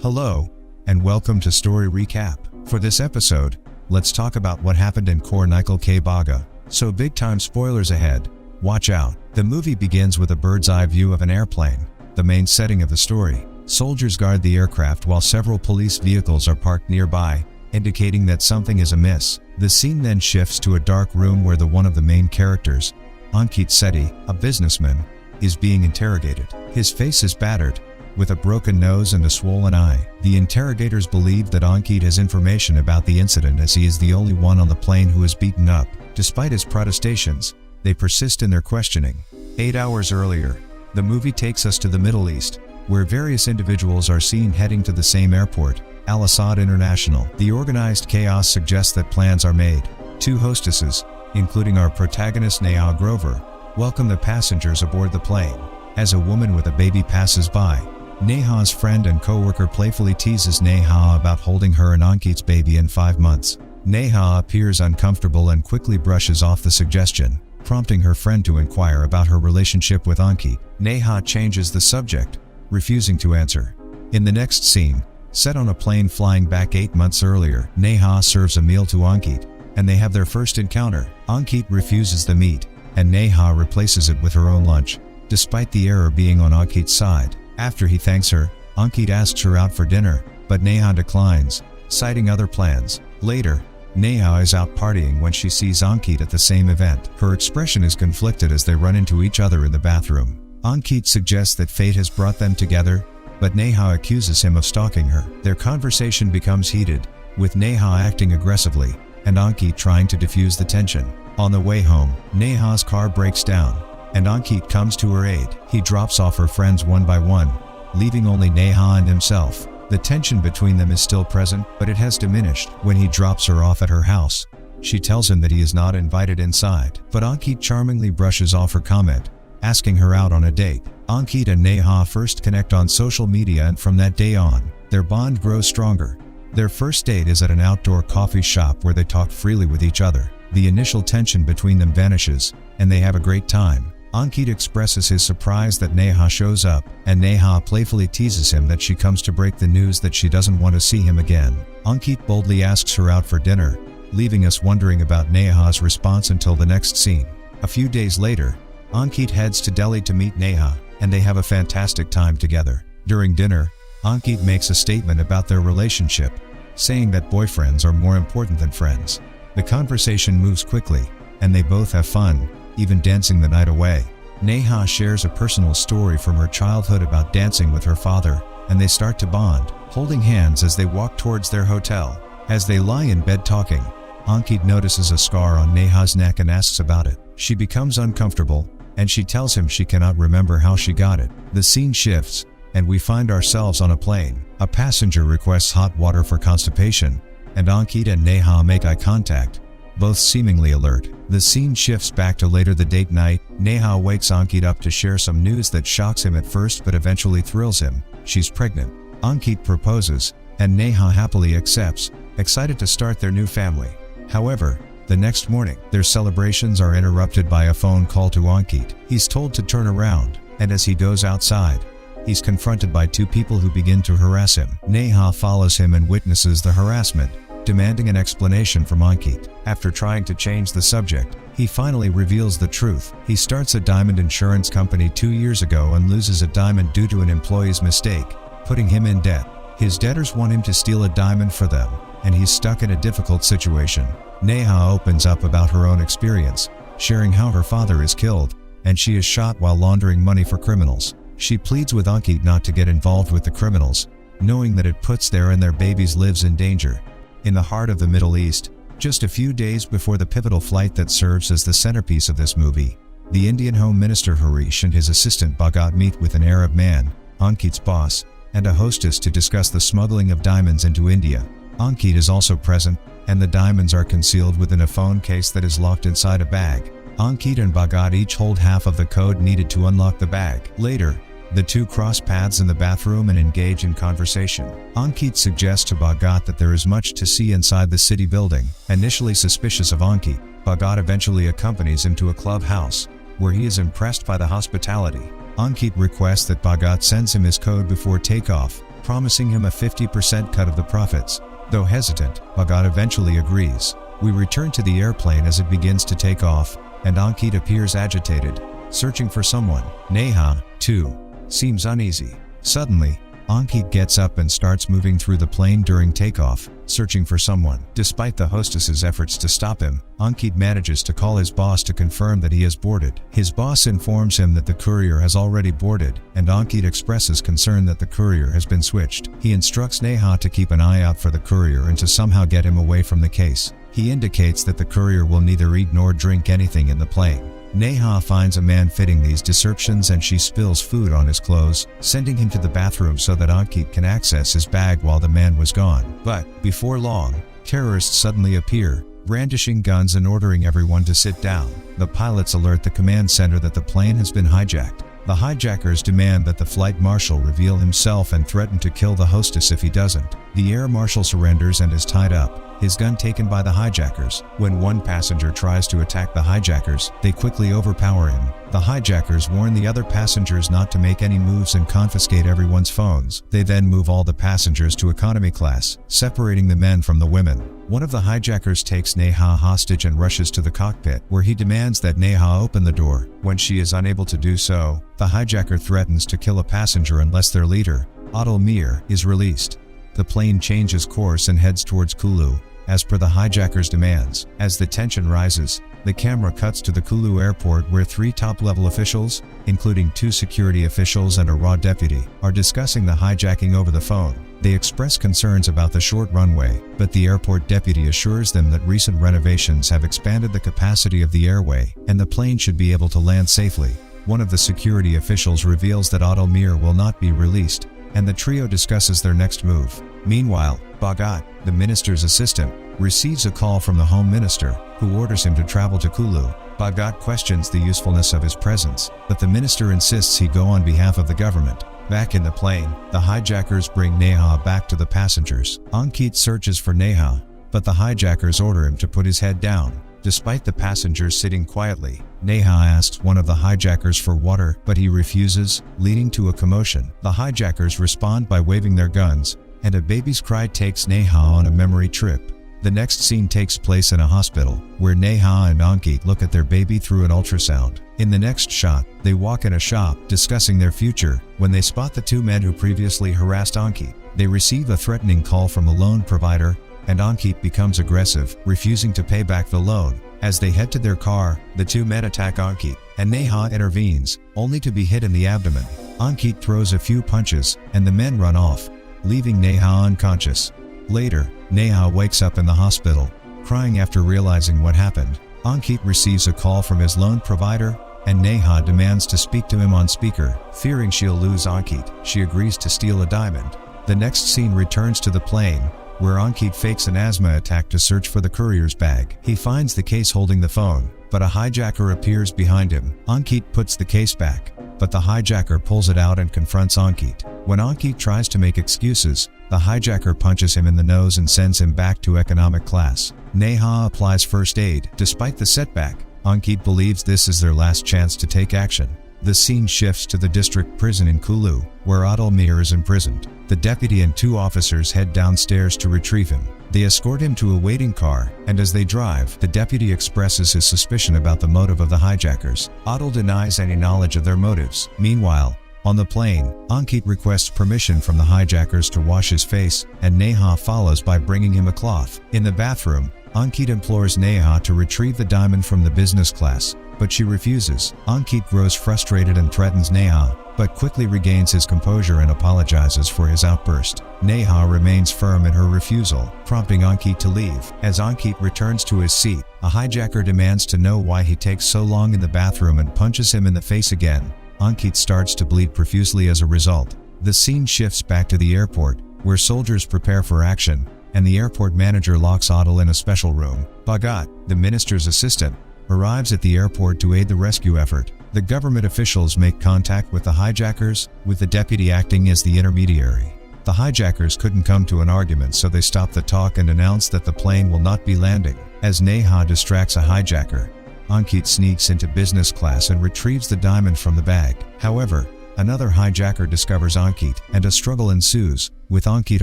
Hello, and welcome to Story Recap. For this episode, let's talk about what happened in Kornikal K Baga. So big time spoilers ahead. Watch out. The movie begins with a bird's eye view of an airplane, the main setting of the story. Soldiers guard the aircraft while several police vehicles are parked nearby, indicating that something is amiss. The scene then shifts to a dark room where one of the main characters, Ankit Sethi, a businessman, is being interrogated. His face is battered, with a broken nose and a swollen eye. The interrogators believe that Ankit has information about the incident as he is the only one on the plane who is beaten up. Despite his protestations, they persist in their questioning. 8 hours earlier, the movie takes us to the Middle East, where various individuals are seen heading to the same airport, Al Asad International. The organized chaos suggests that plans are made. Two hostesses, including our protagonist Neha Grover, welcome the passengers aboard the plane. As a woman with a baby passes by, Neha's friend and co-worker playfully teases Neha about holding her and Ankit's baby in 5 months. Neha appears uncomfortable and quickly brushes off the suggestion, prompting her friend to inquire about her relationship with Ankit. Neha changes the subject, refusing to answer. In the next scene, set on a plane flying back 8 months earlier, Neha serves a meal to Ankit, and they have their first encounter. Ankit refuses the meat, and Neha replaces it with her own lunch, despite the error being on Ankit's side. After he thanks her, Ankit asks her out for dinner, but Neha declines, citing other plans. Later, Neha is out partying when she sees Ankit at the same event. Her expression is conflicted as they run into each other in the bathroom. Ankit suggests that fate has brought them together, but Neha accuses him of stalking her. Their conversation becomes heated, with Neha acting aggressively, and Ankit trying to defuse the tension. On the way home, Neha's car breaks down, and Ankit comes to her aid. He drops off her friends one by one, leaving only Neha and himself. The tension between them is still present, but it has diminished. When he drops her off at her house, she tells him that he is not invited inside, but Ankit charmingly brushes off her comment, asking her out on a date. Ankit and Neha first connect on social media, and from that day on, their bond grows stronger. Their first date is at an outdoor coffee shop where they talk freely with each other. The initial tension between them vanishes, and they have a great time. Ankit expresses his surprise that Neha shows up, and Neha playfully teases him that she comes to break the news that she doesn't want to see him again. Ankit boldly asks her out for dinner, leaving us wondering about Neha's response until the next scene. A few days later, Ankit heads to Delhi to meet Neha, and they have a fantastic time together. During dinner, Ankit makes a statement about their relationship, saying that boyfriends are more important than friends. The conversation moves quickly, and they both have fun, even dancing the night away. Neha shares a personal story from her childhood about dancing with her father, and they start to bond, holding hands as they walk towards their hotel. As they lie in bed talking, Ankit notices a scar on Neha's neck and asks about it. She becomes uncomfortable, and she tells him she cannot remember how she got it. The scene shifts, and we find ourselves on a plane. A passenger requests hot water for constipation, and Ankit and Neha make eye contact, both seemingly alert. The scene shifts back to later the date night. Neha wakes Ankit up to share some news that shocks him at first but eventually thrills him. She's pregnant. Ankit proposes, and Neha happily accepts, excited to start their new family. However, the next morning, their celebrations are interrupted by a phone call to Ankit. He's told to turn around, and as he goes outside, he's confronted by two people who begin to harass him. Neha follows him and witnesses the harassment, demanding an explanation from Ankit. After trying to change the subject, he finally reveals the truth. He starts a diamond insurance company 2 years ago and loses a diamond due to an employee's mistake, putting him in debt. His debtors want him to steal a diamond for them, and he's stuck in a difficult situation. Neha opens up about her own experience, sharing how her father is killed, and she is shot while laundering money for criminals. She pleads with Ankit not to get involved with the criminals, knowing that it puts their and their baby's lives in danger. In the heart of the Middle East, just a few days before the pivotal flight that serves as the centerpiece of this movie, the Indian Home Minister Harish and his assistant Bhagat meet with an Arab man, Ankit's boss, and a hostess to discuss the smuggling of diamonds into India. Ankit is also present, and the diamonds are concealed within a phone case that is locked inside a bag. Ankit and Bhagat each hold half of the code needed to unlock the bag. Later, the two cross paths in the bathroom and engage in conversation. Ankit suggests to Bhagat that there is much to see inside the city building. Initially suspicious of Ankit, Bhagat eventually accompanies him to a clubhouse, where he is impressed by the hospitality. Ankit requests that Bhagat sends him his code before takeoff, promising him a 50% cut of the profits. Though hesitant, Bhagat eventually agrees. We return to the airplane as it begins to take off, and Ankit appears agitated, searching for someone. Neha, too, seems uneasy. Suddenly, Ankit gets up and starts moving through the plane during takeoff, searching for someone. Despite the hostess's efforts to stop him, Ankit manages to call his boss to confirm that he has boarded. His boss informs him that the courier has already boarded, and Ankit expresses concern that the courier has been switched. He instructs Neha to keep an eye out for the courier and to somehow get him away from the case. He indicates that the courier will neither eat nor drink anything in the plane. Neha finds a man fitting these descriptions and she spills food on his clothes, sending him to the bathroom so that Ankit can access his bag while the man was gone. But, before long, terrorists suddenly appear, brandishing guns and ordering everyone to sit down. The pilots alert the command center that the plane has been hijacked. The hijackers demand that the flight marshal reveal himself and threaten to kill the hostess if he doesn't. The air marshal surrenders and is tied up, his gun taken by the hijackers. When one passenger tries to attack the hijackers, they quickly overpower him. The hijackers warn the other passengers not to make any moves and confiscate everyone's phones. They then move all the passengers to economy class, separating the men from the women. One of the hijackers takes Neha hostage and rushes to the cockpit, where he demands that Neha open the door. When she is unable to do so, the hijacker threatens to kill a passenger unless their leader, Atal Mir, is released. The plane changes course and heads towards Kulu, as per the hijackers' demands. As the tension rises, the camera cuts to the Kulu airport where 3 top-level officials, including 2 security officials and a raw deputy, are discussing the hijacking over the phone. They express concerns about the short runway, but the airport deputy assures them that recent renovations have expanded the capacity of the airway, and the plane should be able to land safely. One of the security officials reveals that Atal Mir will not be released, and the trio discusses their next move. Meanwhile, Bhagat, the minister's assistant, receives a call from the home minister, who orders him to travel to Kulu. Bhagat questions the usefulness of his presence, but the minister insists he go on behalf of the government. Back in the plane, the hijackers bring Neha back to the passengers. Ankit searches for Neha, but the hijackers order him to put his head down. Despite the passengers sitting quietly, Neha asks one of the hijackers for water, but he refuses, leading to a commotion. The hijackers respond by waving their guns, and a baby's cry takes Neha on a memory trip. The next scene takes place in a hospital, where Neha and Ankit look at their baby through an ultrasound. In the next shot, they walk in a shop, discussing their future, when they spot the 2 men who previously harassed Ankit. They receive a threatening call from a loan provider, and Ankit becomes aggressive, refusing to pay back the loan. As they head to their car, the 2 men attack Ankit, and Neha intervenes, only to be hit in the abdomen. Ankit throws a few punches, and the men run off, leaving Neha unconscious. Later, Neha wakes up in the hospital, crying after realizing what happened. Ankit receives a call from his loan provider, and Neha demands to speak to him on speaker. Fearing she'll lose Ankit, she agrees to steal a diamond. The next scene returns to the plane, where Ankit fakes an asthma attack to search for the courier's bag. He finds the case holding the phone, but a hijacker appears behind him. Ankit puts the case back, but the hijacker pulls it out and confronts Ankit. When Ankit tries to make excuses, the hijacker punches him in the nose and sends him back to economic class. Neha applies first aid. Despite the setback, Ankit believes this is their last chance to take action. The scene shifts to the district prison in Kulu, where Atal Mir is imprisoned. The deputy and 2 officers head downstairs to retrieve him. They escort him to a waiting car, and as they drive, the deputy expresses his suspicion about the motive of the hijackers. Atal denies any knowledge of their motives. Meanwhile, on the plane, Ankit requests permission from the hijackers to wash his face, and Neha follows by bringing him a cloth. In the bathroom, Ankit implores Neha to retrieve the diamond from the business class, but she refuses. Ankit grows frustrated and threatens Neha, but quickly regains his composure and apologizes for his outburst. Neha remains firm in her refusal, prompting Ankit to leave. As Ankit returns to his seat, a hijacker demands to know why he takes so long in the bathroom and punches him in the face again. Ankit starts to bleed profusely as a result. The scene shifts back to the airport, where soldiers prepare for action, and the airport manager locks Atal in a special room. Bhagat, the minister's assistant, arrives at the airport to aid the rescue effort. The government officials make contact with the hijackers, with the deputy acting as the intermediary. The hijackers couldn't come to an argument, so they stop the talk and announce that the plane will not be landing. As Neha distracts a hijacker, Ankit sneaks into business class and retrieves the diamond from the bag. However, Another hijacker discovers Ankit, and a struggle ensues, with Ankit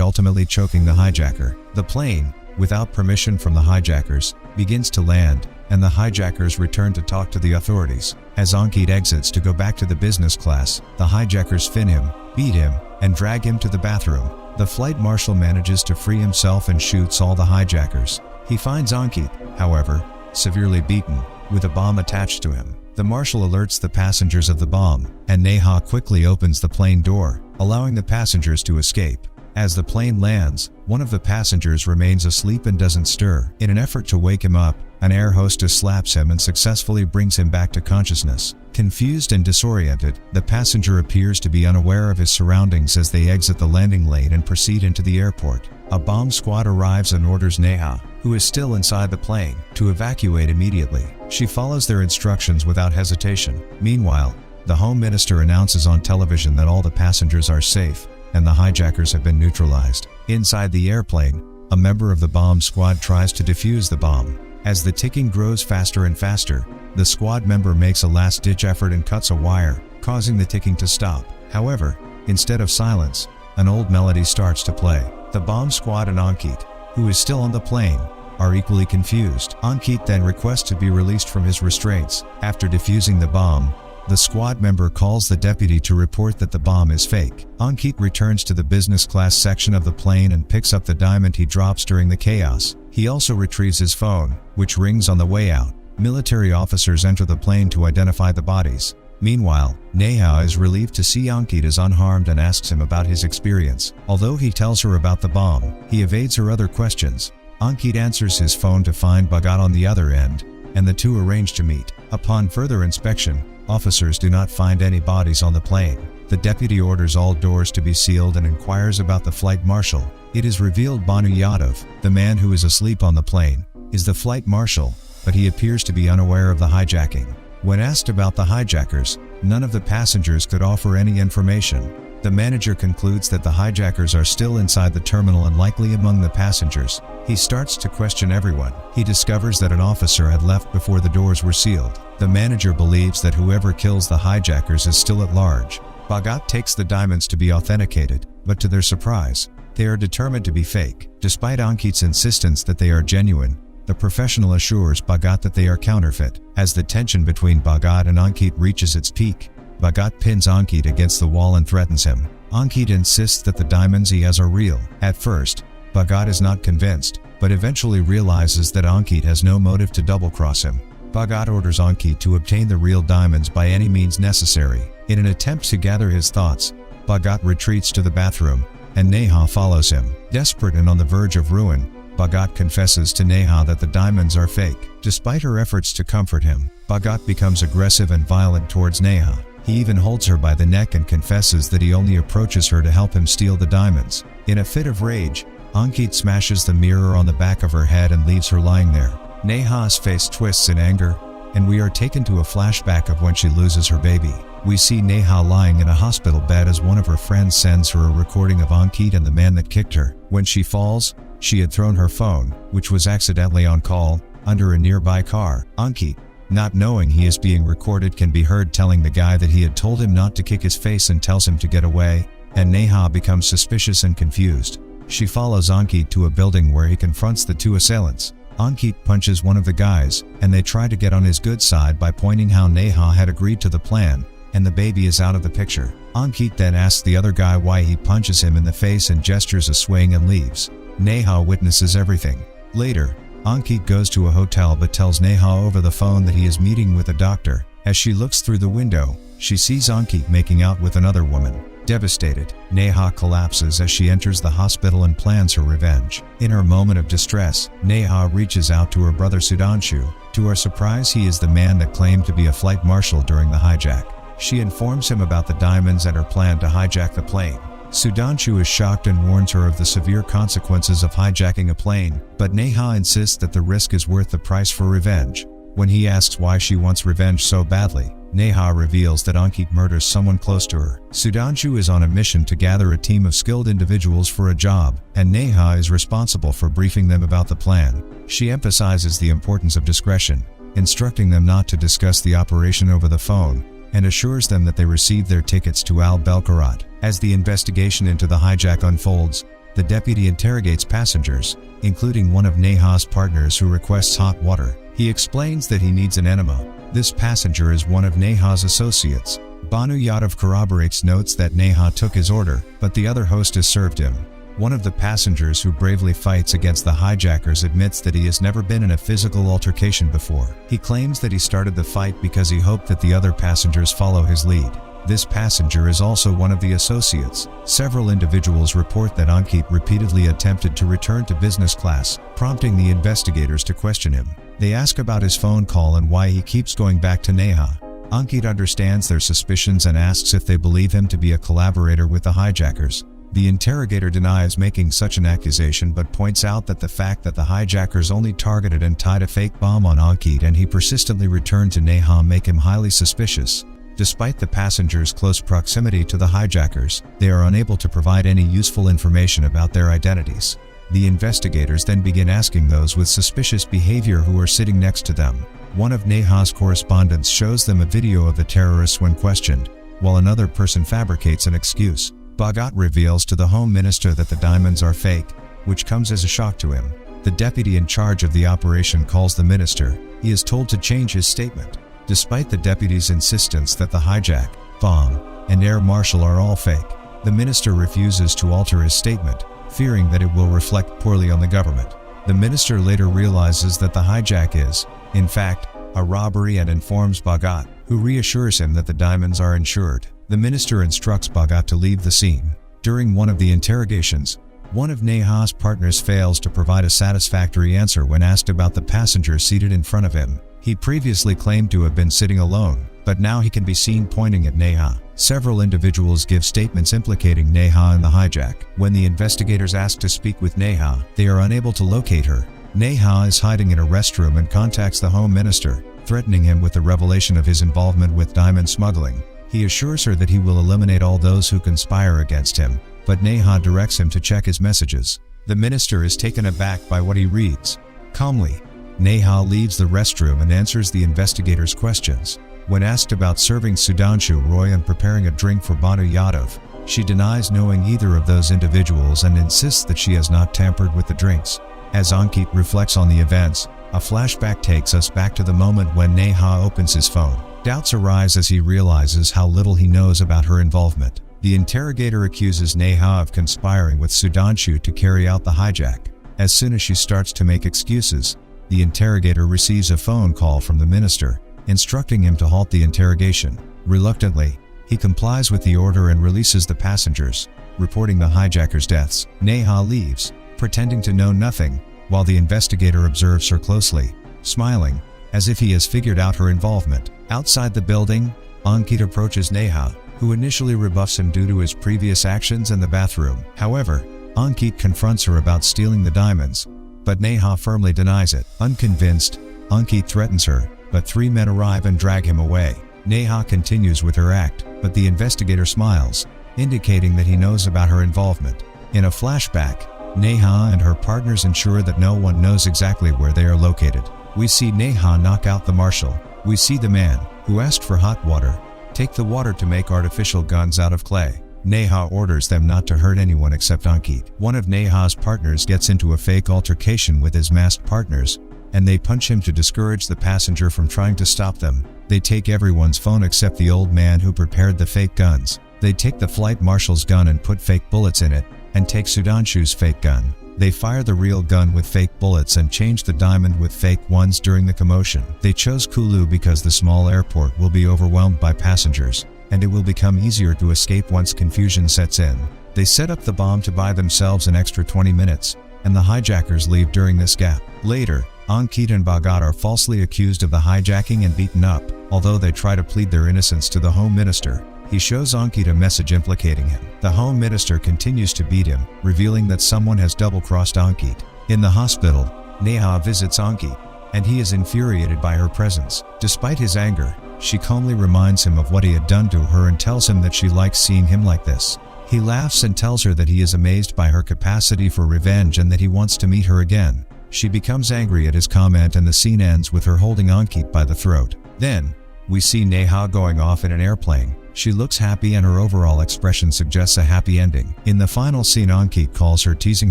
ultimately choking the hijacker. The plane, without permission from the hijackers, begins to land, and the hijackers return to talk to the authorities. As Ankit exits to go back to the business class, the hijackers fin him, beat him, and drag him to the bathroom. The flight marshal manages to free himself and shoots all the hijackers. He finds Ankit, however, severely beaten, with a bomb attached to him. The marshal alerts the passengers of the bomb, and Neha quickly opens the plane door, allowing the passengers to escape. As the plane lands, one of the passengers remains asleep and doesn't stir. In an effort to wake him up, an air hostess slaps him and successfully brings him back to consciousness. Confused and disoriented, the passenger appears to be unaware of his surroundings as they exit the landing lane and proceed into the airport. A bomb squad arrives and orders Neha, who is still inside the plane, to evacuate immediately. She follows their instructions without hesitation. Meanwhile, the Home Minister announces on television that all the passengers are safe, and the hijackers have been neutralized. Inside the airplane, a member of the bomb squad tries to defuse the bomb. As the ticking grows faster and faster, the squad member makes a last-ditch effort and cuts a wire, causing the ticking to stop. However, instead of silence, an old melody starts to play. The bomb squad and Ankit, who is still on the plane, are equally confused. Ankit then requests to be released from his restraints. After defusing the bomb, the squad member calls the deputy to report that the bomb is fake. Ankit returns to the business class section of the plane and picks up the diamond he drops during the chaos. He also retrieves his phone, which rings on the way out. Military officers enter the plane to identify the bodies. Meanwhile, Neha is relieved to see Ankit is unharmed and asks him about his experience. Although he tells her about the bomb, he evades her other questions. Ankit answers his phone to find Bhagat on the other end, and the two arrange to meet. Upon further inspection, officers do not find any bodies on the plane. The deputy orders all doors to be sealed and inquires about the flight marshal. It is revealed Banu Yadav, the man who is asleep on the plane, is the flight marshal, but he appears to be unaware of the hijacking. When asked about the hijackers, none of the passengers could offer any information. The manager concludes that the hijackers are still inside the terminal and likely among the passengers. He starts to question everyone. He discovers that an officer had left before the doors were sealed. The manager believes that whoever kills the hijackers is still at large. Bhagat takes the diamonds to be authenticated, but to their surprise, they are determined to be fake. Despite Ankit's insistence that they are genuine, the professional assures Bhagat that they are counterfeit. As the tension between Bhagat and Ankit reaches its peak, Bhagat pins Ankit against the wall and threatens him. Ankit insists that the diamonds he has are real. At first, Bhagat is not convinced, but eventually realizes that Ankit has no motive to double-cross him. Bhagat orders Ankit to obtain the real diamonds by any means necessary. In an attempt to gather his thoughts, Bhagat retreats to the bathroom, and Neha follows him. Desperate and on the verge of ruin, Bhagat confesses to Neha that the diamonds are fake. Despite her efforts to comfort him, Bhagat becomes aggressive and violent towards Neha. He even holds her by the neck and confesses that he only approaches her to help him steal the diamonds. In a fit of rage, Ankit smashes the mirror on the back of her head and leaves her lying there. Neha's face twists in anger, and we are taken to a flashback of when she loses her baby. We see Neha lying in a hospital bed as one of her friends sends her a recording of Ankit and the man that kicked her. When she falls, she had thrown her phone, which was accidentally on call, under a nearby car. Ankit, not knowing he is being recorded, can be heard telling the guy that he had told him not to kick his face and tells him to get away, and Neha becomes suspicious and confused. She follows Ankit to a building where he confronts the two assailants. Ankit punches one of the guys, and they try to get on his good side by pointing how Neha had agreed to the plan, and the baby is out of the picture. Ankit then asks the other guy why he punches him in the face and gestures a swing and leaves. Neha witnesses everything. Later, Ankit goes to a hotel but tells Neha over the phone that he is meeting with a doctor. As she looks through the window, she sees Ankit making out with another woman. Devastated, Neha collapses as she enters the hospital and plans her revenge. In her moment of distress, Neha reaches out to her brother Sudhanshu. To her surprise, he is the man that claimed to be a flight marshal during the hijack. She informs him about the diamonds and her plan to hijack the plane. Sudhanshu is shocked and warns her of the severe consequences of hijacking a plane, but Neha insists that the risk is worth the price for revenge. When he asks why she wants revenge so badly, Neha reveals that Ankit murders someone close to her. Sudhanshu is on a mission to gather a team of skilled individuals for a job, and Neha is responsible for briefing them about the plan. She emphasizes the importance of discretion, instructing them not to discuss the operation over the phone, and assures them that they received their tickets to Al-Belkarat. As the investigation into the hijack unfolds, the deputy interrogates passengers, including one of Neha's partners who requests hot water. He explains that he needs an enema. This passenger is one of Neha's associates. Banu Yadav corroborates, notes that Neha took his order, but the other hostess served him. One of the passengers who bravely fights against the hijackers admits that he has never been in a physical altercation before. He claims that he started the fight because he hoped that the other passengers follow his lead. This passenger is also one of the associates. Several individuals report that Ankit repeatedly attempted to return to business class, prompting the investigators to question him. They ask about his phone call and why he keeps going back to Neha. Ankit understands their suspicions and asks if they believe him to be a collaborator with the hijackers. The interrogator denies making such an accusation but points out that the fact that the hijackers only targeted and tied a fake bomb on Ankit and he persistently returned to Neha make him highly suspicious. Despite the passengers' close proximity to the hijackers, they are unable to provide any useful information about their identities. The investigators then begin asking those with suspicious behavior who are sitting next to them. One of Neha's correspondents shows them a video of the terrorists when questioned, while another person fabricates an excuse. Bhagat reveals to the Home Minister that the diamonds are fake, which comes as a shock to him. The deputy in charge of the operation calls the minister. He is told to change his statement. Despite the deputy's insistence that the hijack, bomb, and air marshal are all fake, the minister refuses to alter his statement, fearing that it will reflect poorly on the government. The minister later realizes that the hijack is, in fact, a robbery and informs Bhagat, who reassures him that the diamonds are insured. The minister instructs Bhagat to leave the scene. During one of the interrogations, one of Neha's partners fails to provide a satisfactory answer when asked about the passenger seated in front of him. He previously claimed to have been sitting alone, but now he can be seen pointing at Neha. Several individuals give statements implicating Neha in the hijack. When the investigators ask to speak with Neha, they are unable to locate her. Neha is hiding in a restroom and contacts the Home Minister, threatening him with the revelation of his involvement with diamond smuggling. He assures her that he will eliminate all those who conspire against him, but Neha directs him to check his messages. The minister is taken aback by what he reads. Calmly, Neha leaves the restroom and answers the investigators' questions. When asked about serving Sudhanshu Roy and preparing a drink for Banu Yadav, she denies knowing either of those individuals and insists that she has not tampered with the drinks. As Ankit reflects on the events, a flashback takes us back to the moment when Neha opens his phone. Doubts arise as he realizes how little he knows about her involvement. The interrogator accuses Neha of conspiring with Sudhanshu to carry out the hijack. As soon as she starts to make excuses, the interrogator receives a phone call from the minister, instructing him to halt the interrogation. Reluctantly, he complies with the order and releases the passengers, reporting the hijackers' deaths. Neha leaves, pretending to know nothing, while the investigator observes her closely, smiling, as if he has figured out her involvement. Outside the building, Ankit approaches Neha, who initially rebuffs him due to his previous actions in the bathroom. However, Ankit confronts her about stealing the diamonds, but Neha firmly denies it. Unconvinced, Ankit threatens her, but three men arrive and drag him away. Neha continues with her act, but the investigator smiles, indicating that he knows about her involvement. In a flashback, Neha and her partners ensure that no one knows exactly where they are located. We see Neha knock out the marshal. We see the man, who asked for hot water, take the water to make artificial guns out of clay. Neha orders them not to hurt anyone except Ankit. One of Neha's partners gets into a fake altercation with his masked partners, and they punch him to discourage the passenger from trying to stop them. They take everyone's phone except the old man who prepared the fake guns. They take the flight marshal's gun and put fake bullets in it, and take Sudhanshu's fake gun. They fire the real gun with fake bullets and change the diamond with fake ones during the commotion. They chose Kulu because the small airport will be overwhelmed by passengers, and it will become easier to escape once confusion sets in. They set up the bomb to buy themselves an extra 20 minutes, and the hijackers leave during this gap. Later, Ankit and Bhagat are falsely accused of the hijacking and beaten up. Although they try to plead their innocence to the Home Minister, he shows Ankit a message implicating him. The Home Minister continues to beat him, revealing that someone has double-crossed Ankit. In the hospital, Neha visits Ankit, and he is infuriated by her presence. Despite his anger, she calmly reminds him of what he had done to her and tells him that she likes seeing him like this. He laughs and tells her that he is amazed by her capacity for revenge and that he wants to meet her again. She becomes angry at his comment and the scene ends with her holding Ankit by the throat. Then, We see Neha going off in an airplane. She looks happy and her overall expression suggests a happy ending. In the final scene, Ankit calls her, teasing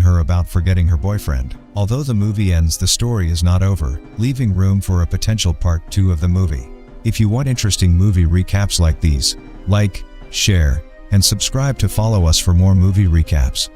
her about forgetting her boyfriend. Although the movie ends, the story is not over, leaving room for a potential part 2 of the movie. If you want interesting movie recaps like these, like, share, and subscribe to follow us for more movie recaps.